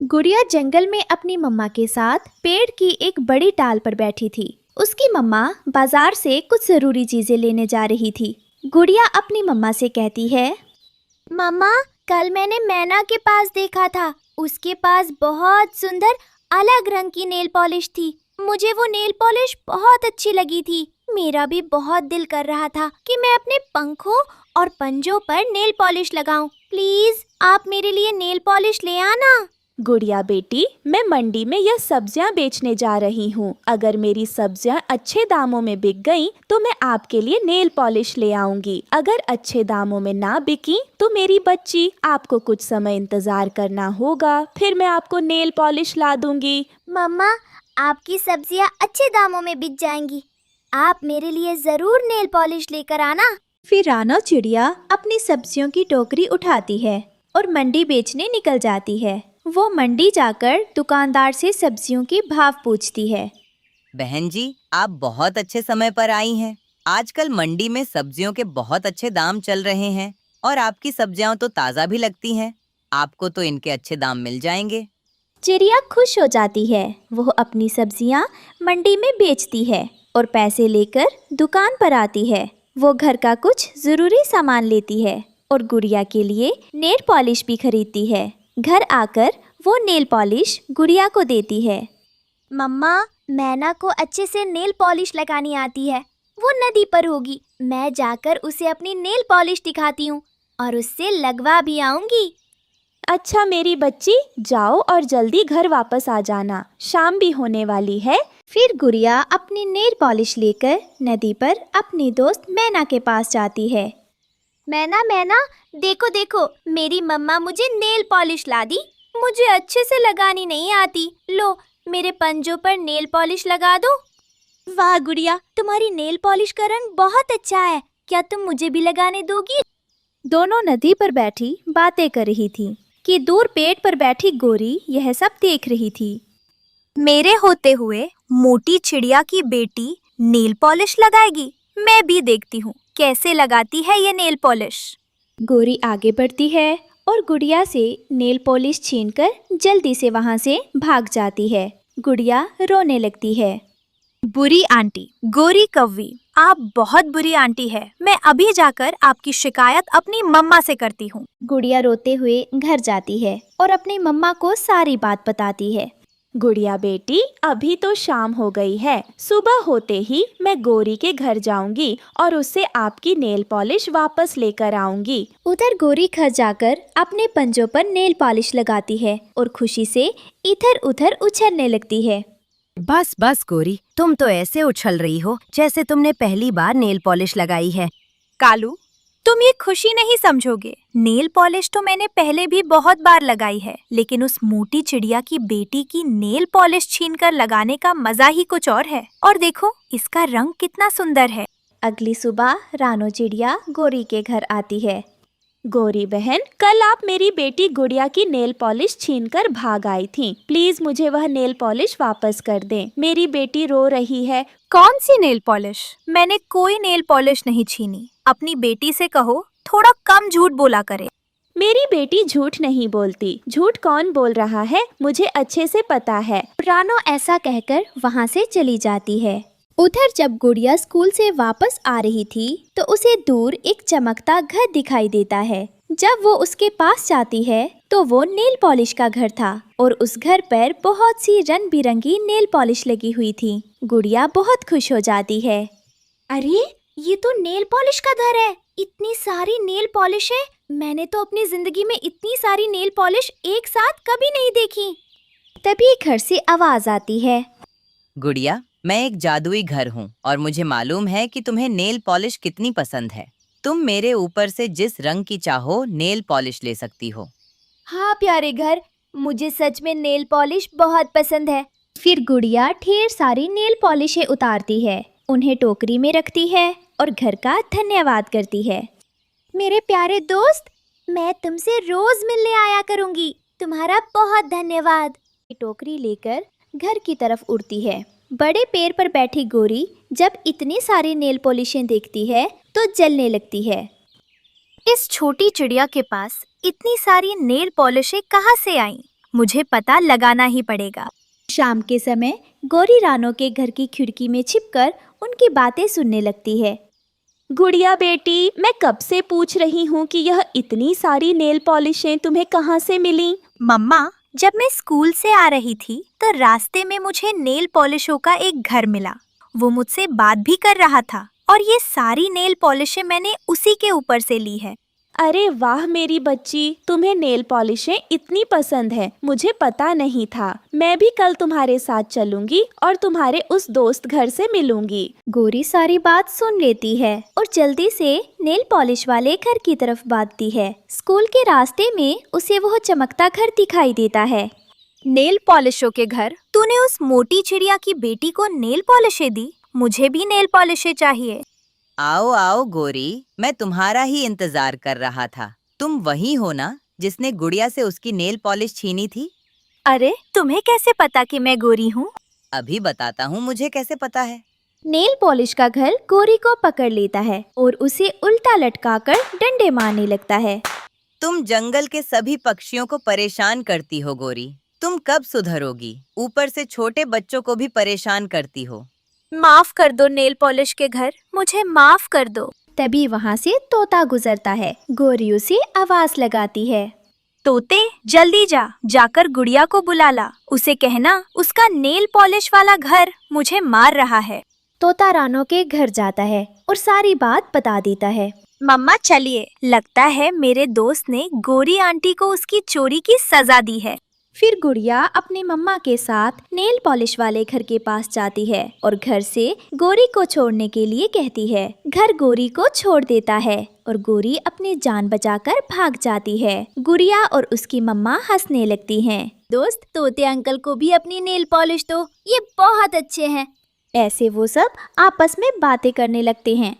गुड़िया जंगल में अपनी मम्मा के साथ पेड़ की एक बड़ी डाल पर बैठी थी। उसकी मम्मा बाजार से कुछ जरूरी चीजें लेने जा रही थी। गुड़िया अपनी मम्मा से कहती है, मम्मा, कल मैंने मैना के पास देखा था। उसके पास बहुत सुंदर अलग रंग की नेल पॉलिश थी। मुझे वो नेल पॉलिश बहुत अच्छी लगी थी। मेरा भी बहुत दिल कर रहा था कि मैं अपने पंखों और पंजों पर नेल पॉलिश लगाऊं। प्लीज आप मेरे लिए नेल पॉलिश ले आना। गुड़िया बेटी, मैं मंडी में यह सब्जियां बेचने जा रही हूँ। अगर मेरी सब्जियां अच्छे दामों में बिक गईं, तो मैं आपके लिए नेल पॉलिश ले आऊंगी। अगर अच्छे दामों में ना बिकी तो मेरी बच्ची, आपको कुछ समय इंतजार करना होगा, फिर मैं आपको नेल पॉलिश ला दूंगी। मम्मा, आपकी सब्जियां अच्छे दामों में बिक जाएंगी। आप मेरे लिए जरूर नेल पॉलिश लेकर आना। फिर रानो चिड़िया अपनी सब्जियों की टोकरी उठाती है और मंडी बेचने निकल जाती है। वो मंडी जाकर दुकानदार से सब्जियों के भाव पूछती है। बहन जी, आप बहुत अच्छे समय पर आई हैं। आजकल मंडी में सब्जियों के बहुत अच्छे दाम चल रहे हैं और आपकी सब्जियां तो ताज़ा भी लगती हैं। आपको तो इनके अच्छे दाम मिल जाएंगे। चिड़िया खुश हो जाती है। वो अपनी सब्जियां मंडी में बेचती है और पैसे लेकर दुकान पर आती है। वो घर का कुछ जरूरी सामान लेती है और गुड़िया के लिए नेल पॉलिश भी खरीदती है। घर आकर वो नेल पॉलिश गुड़िया को देती है। मम्मा, मैना को अच्छे से नेल पॉलिश लगानी आती है। वो नदी पर होगी। मैं जाकर उसे अपनी नेल पॉलिश दिखाती हूँ और उससे लगवा भी आऊंगी। अच्छा मेरी बच्ची, जाओ और जल्दी घर वापस आ जाना, शाम भी होने वाली है। फिर गुड़िया अपनी नेल पॉलिश लेकर नदी पर अपनी दोस्त मैना के पास जाती है। मैना, मैना, देखो देखो, मेरी मम्मा मुझे नेल पॉलिश ला दी। मुझे अच्छे से लगानी नहीं आती। लो, मेरे पंजों पर नेल पॉलिश लगा दो। वाह गुड़िया, तुम्हारी नेल पॉलिश का रंग बहुत अच्छा है। क्या तुम मुझे भी लगाने दोगी? दोनों नदी पर बैठी बातें कर रही थी कि दूर पेड़ पर बैठी गोरी यह सब देख रही थी। मेरे होते हुए मोटी चिड़िया की बेटी नेल पॉलिश लगाएगी। मैं भी देखती हूँ कैसे लगाती है ये नेल पॉलिश। गोरी आगे बढ़ती है और गुड़िया से नेल पॉलिश छीनकर जल्दी से वहां से भाग जाती है। गुड़िया रोने लगती है। बुरी आंटी, गोरी कौवी, आप बहुत बुरी आंटी है। मैं अभी जाकर आपकी शिकायत अपनी मम्मा से करती हूँ। गुड़िया रोते हुए घर जाती है और अपनी मम्मा को सारी बात बताती है। गुड़िया बेटी, अभी तो शाम हो गई है। सुबह होते ही मैं गोरी के घर जाऊंगी और उससे आपकी नेल पॉलिश वापस लेकर आऊंगी। उधर गोरी घर जाकर अपने पंजों पर नेल पॉलिश लगाती है और खुशी से इधर उधर उछलने लगती है। बस बस गोरी, तुम तो ऐसे उछल रही हो जैसे तुमने पहली बार नेल पॉलिश लगाई है। कालू, तुम ये खुशी नहीं समझोगे। नेल पॉलिश तो मैंने पहले भी बहुत बार लगाई है, लेकिन उस मोटी चिड़िया की बेटी की नेल पॉलिश छीनकर लगाने का मजा ही कुछ और है। और देखो, इसका रंग कितना सुंदर है। अगली सुबह रानो चिड़िया गोरी के घर आती है। गोरी बहन, कल आप मेरी बेटी गुड़िया की नेल पॉलिश छीनकर भाग आई थीं। प्लीज मुझे वह नेल पॉलिश वापस कर दें। मेरी बेटी रो रही है। कौन सी नेल पॉलिश? मैंने कोई नेल पॉलिश नहीं छीनी। अपनी बेटी से कहो थोड़ा कम झूठ बोला करे। मेरी बेटी झूठ नहीं बोलती। झूठ कौन बोल रहा है, मुझे अच्छे से पता है। रानो ऐसा कहकर वहाँ से चली जाती है। उधर जब गुड़िया स्कूल से वापस आ रही थी तो उसे दूर एक चमकता घर दिखाई देता है। जब वो उसके पास जाती है तो वो नेल पॉलिश का घर था और उस घर पर बहुत सी रंग बिरंगी नेल पॉलिश लगी हुई थी। गुड़िया बहुत खुश हो जाती है। अरे, ये तो नेल पॉलिश का घर है। इतनी सारी नेल पॉलिश है। मैंने तो अपनी जिंदगी में इतनी सारी नेल पॉलिश एक साथ कभी नहीं देखी। तभी घर से आवाज आती है। गुड़िया, मैं एक जादुई घर हूँ और मुझे मालूम है कि तुम्हें नेल पॉलिश कितनी पसंद है। तुम मेरे ऊपर से जिस रंग की चाहो नेल पॉलिश ले सकती हो। हाँ प्यारे घर, मुझे सच में नेल पॉलिश बहुत पसंद है। फिर गुड़िया ढेर सारी नेल पॉलिशें उतारती है, उन्हें टोकरी में रखती है और घर का धन्यवाद करती है। मेरे प्यारे दोस्त, मैं तुमसे रोज मिलने आया करूंगी। तुम्हारा बहुत धन्यवाद। टोकरी लेकर घर की तरफ उड़ती है। बड़े पेड़ पर बैठी गोरी जब इतनी सारी नेल पॉलिशें देखती है तो जलने लगती है। इस छोटी चिड़िया के पास इतनी सारी नेल पॉलिशें कहाँ से आईं? मुझे पता लगाना ही पड़ेगा। शाम के समय गौरी रानो के घर की खिड़की में छिपकर उनकी बातें सुनने लगती है। गुड़िया बेटी, मैं कब से पूछ रही हूँ कि यह इतनी सारी नेल पॉलिशें तुम्हें कहाँ से मिली? मम्मा, जब मैं स्कूल से आ रही थी तो रास्ते में मुझे नेल पॉलिशों का एक घर मिला। वो मुझसे बात भी कर रहा था और ये सारी नेल पॉलिशें मैंने उसी के ऊपर से ली है। अरे वाह मेरी बच्ची, तुम्हें नेल पॉलिशें इतनी पसंद है, मुझे पता नहीं था। मैं भी कल तुम्हारे साथ चलूंगी और तुम्हारे उस दोस्त घर से मिलूंगी। गौरी सारी बात सुन लेती है और जल्दी से नेल पॉलिश वाले घर की तरफ भागती है। स्कूल के रास्ते में उसे वह चमकता घर दिखाई देता है। नेल पॉलिशों के घर? तूने उस मोटी चिड़िया की बेटी को नेल पॉलिशें दी? मुझे भी नेल पॉलिशें चाहिए। आओ आओ गोरी, मैं तुम्हारा ही इंतजार कर रहा था। तुम वही हो ना जिसने गुड़िया से उसकी नेल पॉलिश छीनी थी? अरे, तुम्हें कैसे पता कि मैं गोरी हूँ? अभी बताता हूँ मुझे कैसे पता है। नेल पॉलिश का घर गौरी को पकड़ लेता है और उसे उल्टा लटकाकर डंडे मारने लगता है। तुम जंगल के सभी पक्षियों को परेशान करती हो गोरी। तुम कब सुधरोगी? ऊपर से छोटे बच्चों को भी परेशान करती हो। माफ कर दो नेल पॉलिश के घर, मुझे माफ कर दो। तभी वहाँ से तोता गुजरता है। गौरी उसे आवाज लगाती है। तोते, जल्दी जाकर गुड़िया को बुला ला। उसे कहना उसका नेल पॉलिश वाला घर मुझे मार रहा है। तोता रानो के घर जाता है और सारी बात बता देता है। मम्मा चलिए, लगता है मेरे दोस्त ने गोरी आंटी को उसकी चोरी की सजा दी है। फिर गुड़िया अपनी मम्मा के साथ नेल पॉलिश वाले घर के पास जाती है और घर से गौरी को छोड़ने के लिए कहती है। घर गौरी को छोड़ देता है और गौरी अपनी जान बचाकर भाग जाती है। गुड़िया और उसकी मम्मा हंसने लगती हैं। दोस्त, तोते अंकल को भी अपनी नेल पॉलिश दो, ये बहुत अच्छे हैं। ऐसे वो सब आपस में बातें करने लगते हैं।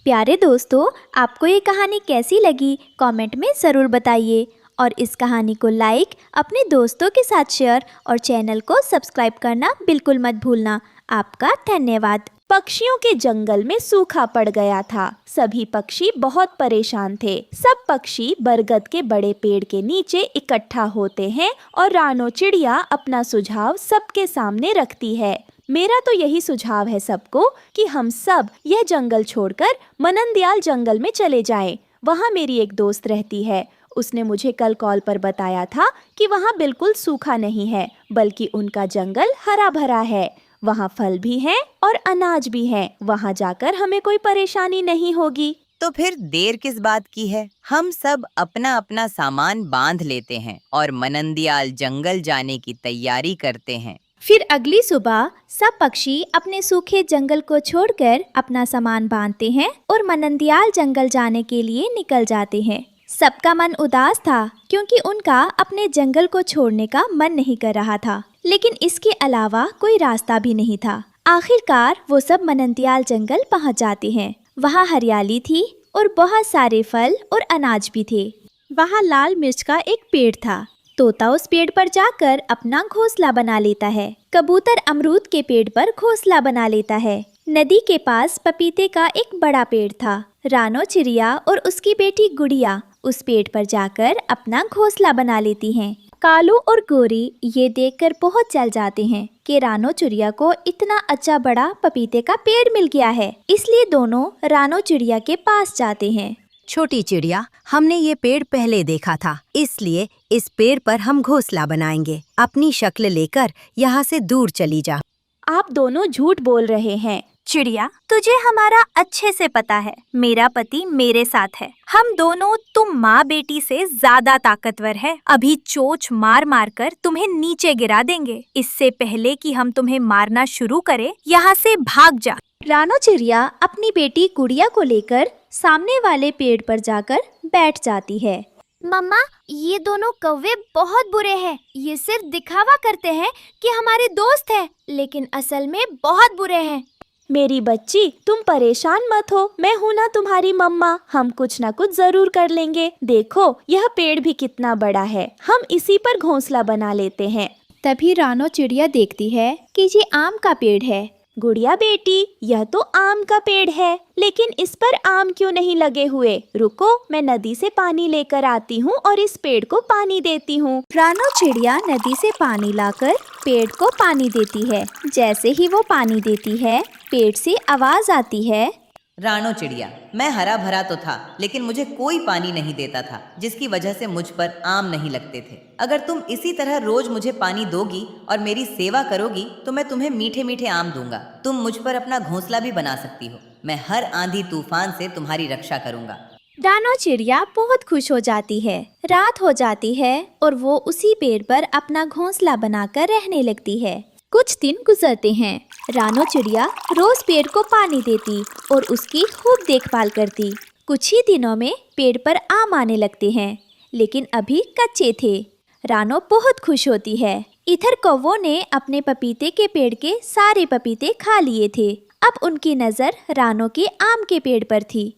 प्यारे दोस्तों, आपको ये कहानी कैसी लगी कमेंट में ज़रूर बताइए और इस कहानी को लाइक, अपने दोस्तों के साथ शेयर और चैनल को सब्सक्राइब करना बिल्कुल मत भूलना। आपका धन्यवाद। पक्षियों के जंगल में सूखा पड़ गया था। सभी पक्षी बहुत परेशान थे। सब पक्षी बरगद के बड़े पेड़ के नीचे इकट्ठा होते हैं और रानो चिड़िया अपना सुझाव सबके सामने रखती है। मेरा तो यही सुझाव है सबको कि हम सब यह जंगल छोड़कर मननदयाल जंगल में चले जाएं। वहाँ मेरी एक दोस्त रहती है। उसने मुझे कल कॉल पर बताया था कि वहाँ बिल्कुल सूखा नहीं है, बल्कि उनका जंगल हरा भरा है। वहाँ फल भी हैं और अनाज भी है। वहाँ जाकर हमें कोई परेशानी नहीं होगी। तो फिर देर किस बात की है? हम सब अपना अपना सामान बांध लेते हैं और मननदयाल जंगल जाने की तैयारी करते हैं। फिर अगली सुबह सब पक्षी अपने सूखे जंगल को छोड़कर अपना सामान बांधते हैं और मननदयाल जंगल जाने के लिए निकल जाते हैं। सबका मन उदास था क्योंकि उनका अपने जंगल को छोड़ने का मन नहीं कर रहा था, लेकिन इसके अलावा कोई रास्ता भी नहीं था। आखिरकार वो सब मननदयाल जंगल पहुंच जाते हैं। वहाँ हरियाली थी और बहुत सारे फल और अनाज भी थे। वहाँ लाल मिर्च का एक पेड़ था। तोता उस पेड़ पर जाकर अपना घोंसला बना लेता है। कबूतर अमरूद के पेड़ पर घोंसला बना लेता है। नदी के पास पपीते का एक बड़ा पेड़ था। रानो चिड़िया और उसकी बेटी गुड़िया उस पेड़ पर जाकर अपना घोंसला बना लेती हैं। कालू और गोरी ये देखकर बहुत जल जाते हैं कि रानो चिड़िया को इतना अच्छा बड़ा पपीते का पेड़ मिल गया है। इसलिए दोनों रानो चिड़िया के पास जाते हैं। छोटी चिड़िया, हमने ये पेड़ पहले देखा था, इसलिए इस पेड़ पर हम घोंसला बनाएंगे। अपनी शक्ल लेकर यहाँ से दूर चली जा। आप दोनों झूठ बोल रहे हैं। चिड़िया, तुझे हमारा अच्छे से पता है। मेरा पति मेरे साथ है। हम दोनों तुम माँ बेटी से ज्यादा ताकतवर है। अभी चोंच मार मार कर तुम्हें नीचे गिरा देंगे। इससे पहले कि हम तुम्हें मारना शुरू करें, यहाँ से भाग जा। रानो चिड़िया अपनी बेटी गुड़िया को लेकर सामने वाले पेड़ पर जाकर बैठ जाती है। मम्मा, ये दोनों कौवे बहुत बुरे हैं। ये सिर्फ दिखावा करते हैं कि हमारे दोस्त हैं, लेकिन असल में बहुत बुरे हैं। मेरी बच्ची, तुम परेशान मत हो। मैं हूँ ना तुम्हारी मम्मा। हम कुछ ना कुछ जरूर कर लेंगे। देखो, यह पेड़ भी कितना बड़ा है। हम इसी पर घोंसला बना लेते हैं। तभी रानो चिड़िया देखती है कि ये आम का पेड़ है। गुड़िया बेटी, यह तो आम का पेड़ है, लेकिन इस पर आम क्यों नहीं लगे हुए? रुको, मैं नदी से पानी लेकर आती हूँ और इस पेड़ को पानी देती हूँ। रानो चिड़िया नदी से पानी लाकर पेड़ को पानी देती है। जैसे ही वो पानी देती है, पेड़ से आवाज आती है, रानो चिड़िया, मैं हरा भरा तो था, लेकिन मुझे कोई पानी नहीं देता था, जिसकी वजह से मुझ पर आम नहीं लगते थे। अगर तुम इसी तरह रोज मुझे पानी दोगी और मेरी सेवा करोगी तो मैं तुम्हें मीठे मीठे आम दूंगा। तुम मुझ पर अपना घोंसला भी बना सकती हो। मैं हर आंधी तूफान से तुम्हारी रक्षा करूंगा। रानो चिड़िया बहुत खुश हो जाती है। रात हो जाती है और वो उसी पेड़ पर अपना घोंसला बनाकर रहने लगती है। कुछ दिन गुजरते हैं। रानो चिड़िया रोज पेड़ को पानी देती और उसकी खूब देखभाल करती। कुछ ही दिनों में पेड़ पर आम आने लगते हैं, लेकिन अभी कच्चे थे। रानो बहुत खुश होती है। इधर कौवों ने अपने पपीते के पेड़ के सारे पपीते खा लिए थे। अब उनकी नजर रानो के आम के पेड़ पर थी।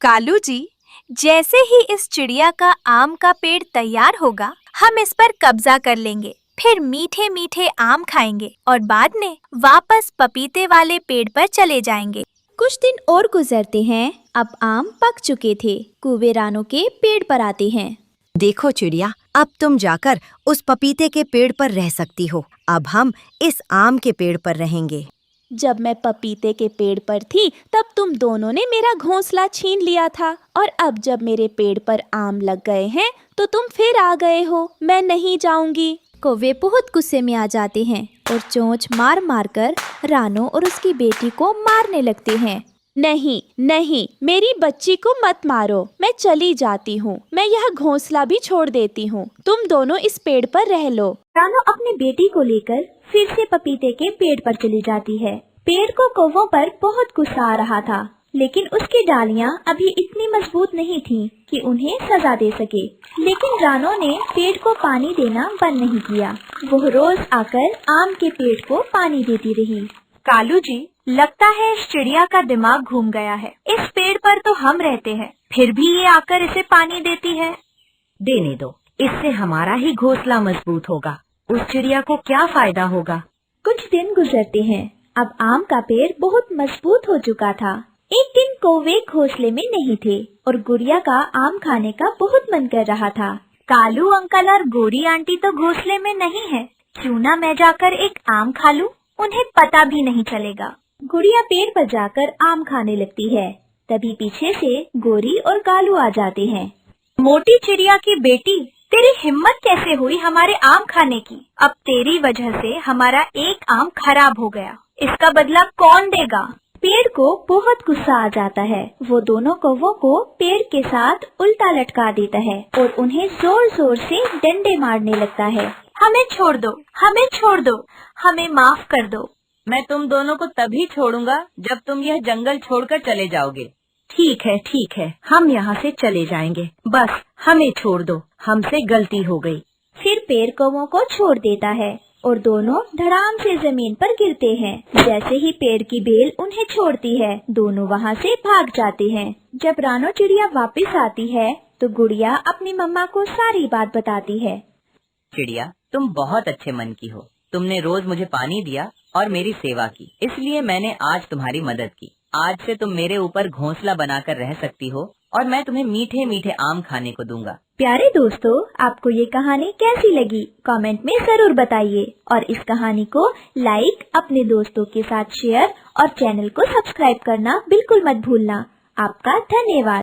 कालू जी, जैसे ही इस चिड़िया का आम का पेड़ तैयार होगा, हम इस पर कब्जा कर लेंगे, फिर मीठे मीठे आम खाएंगे और बाद में वापस पपीते वाले पेड़ पर चले जाएंगे। कुछ दिन और गुजरते हैं। अब आम पक चुके थे। कौवे रानो के पेड़ पर आते हैं। देखो चिड़िया, अब तुम जाकर उस पपीते के पेड़ पर रह सकती हो। अब हम इस आम के पेड़ पर रहेंगे। जब मैं पपीते के पेड़ पर थी, तब तुम दोनों ने मेरा घोंसला छीन लिया था, और अब जब मेरे पेड़ पर आम लग गए हैं तो तुम फिर आ गए हो। मैं नहीं जाऊंगी। कौवे बहुत गुस्से में आ जाते हैं और चोंच मार मार कर रानो और उसकी बेटी को मारने लगते हैं। नहीं नहीं, मेरी बच्ची को मत मारो। मैं चली जाती हूँ। मैं यह घोंसला भी छोड़ देती हूँ। तुम दोनों इस पेड़ पर रह लो। रानो अपनी बेटी को लेकर फिर से पपीते के पेड़ पर चली जाती है। पेड़ को कौवों पर बहुत गुस्सा आ रहा था, लेकिन उसकी डालियां अभी इतनी मजबूत नहीं थीं कि उन्हें सजा दे सके। लेकिन रानो ने पेड़ को पानी देना बंद नहीं किया। वो रोज आकर आम के पेड़ को पानी देती रही। कालू जी, लगता है इस चिड़िया का दिमाग घूम गया है। इस पेड़ पर तो हम रहते हैं, फिर भी ये आकर इसे पानी देती है। देने दो, इससे हमारा ही घोंसला मजबूत होगा। उस चिड़िया को क्या फायदा होगा। कुछ दिन गुजरते हैं। अब आम का पेड़ बहुत मजबूत हो चुका था। एक दिन कौवे घोंसले में नहीं थे और गुड़िया का आम खाने का बहुत मन कर रहा था। कालू अंकल और गोरी आंटी तो घोंसले में नहीं है। क्यों ना मैं जाकर एक आम खा लूं? उन्हें पता भी नहीं चलेगा। गुड़िया पेड़ पर जाकर आम खाने लगती है। तभी पीछे से गोरी और कालू आ जाते हैं। मोटी चिड़िया की बेटी, तेरी हिम्मत कैसे हुई हमारे आम खाने की? अब तेरी वजह से हमारा एक आम खराब हो गया। इसका बदला कौन देगा? पेड़ को बहुत गुस्सा आ जाता है। वो दोनों कौवों को पेड़ के साथ उल्टा लटका देता है और उन्हें जोर जोर से डंडे मारने लगता है। हमें छोड़ दो, हमें छोड़ दो, हमें माफ कर दो। मैं तुम दोनों को तभी छोड़ूंगा जब तुम यह जंगल छोड़कर चले जाओगे। ठीक है, हम यहाँ से चले जाएंगे। बस हमें छोड़ दो, हमसे गलती हो गई। फिर पेड़ कौवों को छोड़ देता है और दोनों धड़ाम से जमीन पर गिरते हैं। जैसे ही पेड़ की बेल उन्हें छोड़ती है, दोनों वहाँ से भाग जाते हैं। जब रानो चिड़िया वापस आती है तो गुड़िया अपनी मम्मा को सारी बात बताती है। चिड़िया, तुम बहुत अच्छे मन की हो। तुमने रोज मुझे पानी दिया और मेरी सेवा की, इसलिए मैंने आज तुम्हारी मदद की। आज से तुम मेरे ऊपर घोंसला बनाकर रह सकती हो और मैं तुम्हें मीठे मीठे आम खाने को दूंगा। प्यारे दोस्तों, आपको ये कहानी कैसी लगी? कमेंट में जरूर बताइए और इस कहानी को लाइक, अपने दोस्तों के साथ शेयर और चैनल को सब्सक्राइब करना बिल्कुल मत भूलना। आपका धन्यवाद।